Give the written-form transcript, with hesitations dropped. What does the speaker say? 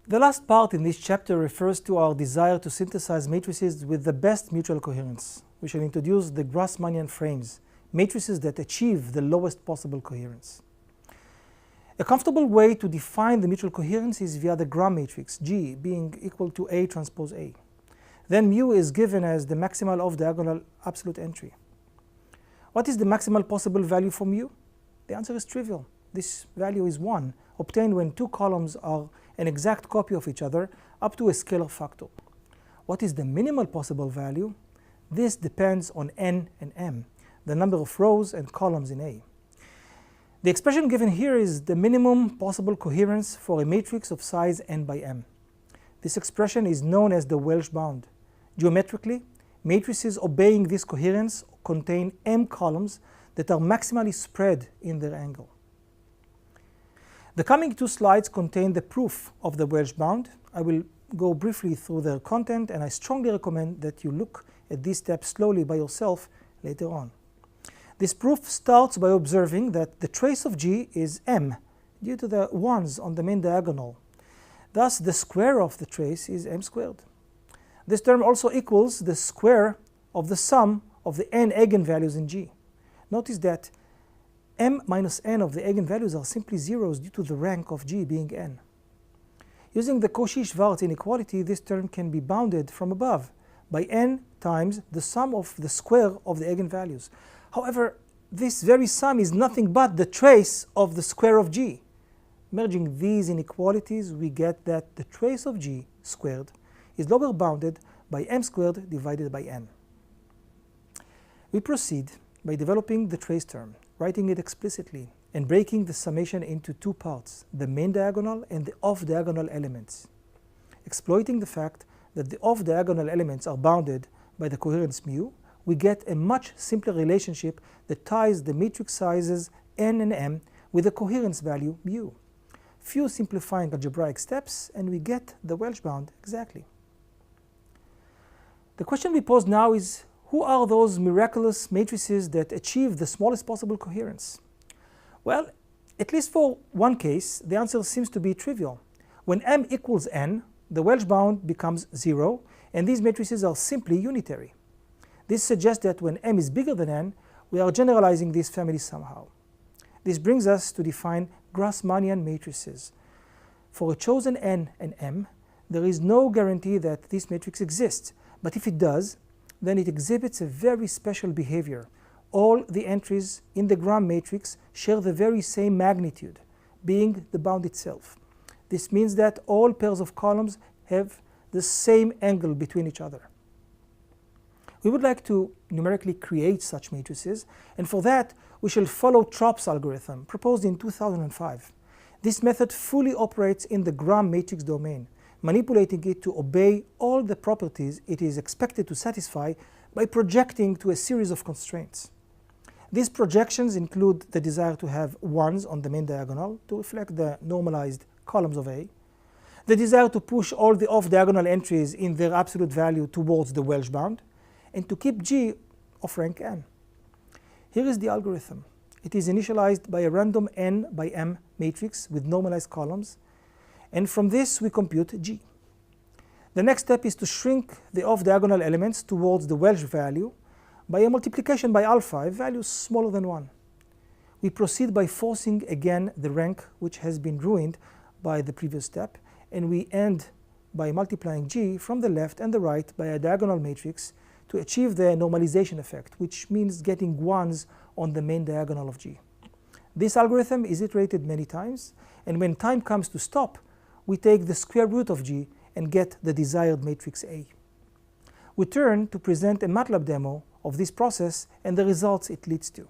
The last part in this chapter refers to our desire to synthesize matrices with the best mutual coherence. We shall introduce the Grassmanian frames, matrices that achieve the lowest possible coherence. A comfortable way to define the mutual coherence is via the Gram matrix, G being equal to A transpose A. Then mu is given as the maximal off-diagonal absolute entry. What is the maximal possible value for mu? The answer is trivial. This value is 1, obtained when two columns are an exact copy of each other up to a scalar factor. What is the minimal possible value? This depends on n and m, the number of rows and columns in A. The expression given here is the minimum possible coherence for a matrix of size n by m. This expression is known as the Welsh bound. Geometrically, matrices obeying this coherence contain m columns that are maximally spread in their angle. The coming two slides contain the proof of the Welsh bound. I will go briefly through their content, and I strongly recommend that you look at these steps slowly by yourself later on. This proof starts by observing that the trace of G is m due to the 1s on the main diagonal. Thus, the square of the trace is m squared. This term also equals the square of the sum of the n eigenvalues in G. Notice that m minus n of the eigenvalues are simply zeros due to the rank of G being n. Using the Cauchy-Schwarz inequality, this term can be bounded from above by n times the sum of the square of the eigenvalues. However, this very sum is nothing but the trace of the square of G. Merging these inequalities, we get that the trace of G squared is lower bounded by m squared divided by n. We proceed by developing the trace term, writing it explicitly, and breaking the summation into two parts, the main diagonal and the off-diagonal elements. Exploiting the fact that the off-diagonal elements are bounded by the coherence mu, we get a much simpler relationship that ties the matrix sizes n and m with the coherence value mu. Few simplifying algebraic steps, and we get the Welsh bound exactly. The question we pose now is, who are those miraculous matrices that achieve the smallest possible coherence? Well, at least for one case, the answer seems to be trivial. When m equals n, the Welsh bound becomes 0, and these matrices are simply unitary. This suggests that when m is bigger than n, we are generalizing this family somehow. This brings us to define Grassmanian matrices. For a chosen n and m, there is no guarantee that this matrix exists, but if it does, then it exhibits a very special behavior. All the entries in the Gram matrix share the very same magnitude, being the bound itself. This means that all pairs of columns have the same angle between each other. We would like to numerically create such matrices, and for that we shall follow Tropp's algorithm, proposed in 2005. This method fully operates in the Gram matrix domain, manipulating it to obey all the properties it is expected to satisfy by projecting to a series of constraints. These projections include the desire to have 1s on the main diagonal to reflect the normalized columns of A, the desire to push all the off-diagonal entries in their absolute value towards the Welsh bound, and to keep G of rank n. Here is the algorithm. It is initialized by a random n by m matrix with normalized columns, and from this we compute G. The next step is to shrink the off-diagonal elements towards the Welsh value by a multiplication by alpha, a value smaller than 1. We proceed by forcing again the rank which has been ruined by the previous step, and we end by multiplying G from the left and the right by a diagonal matrix to achieve the normalization effect, which means getting 1s on the main diagonal of G. This algorithm is iterated many times, and when time comes to stop, we take the square root of G and get the desired matrix A. We turn to present a MATLAB demo of this process and the results it leads to.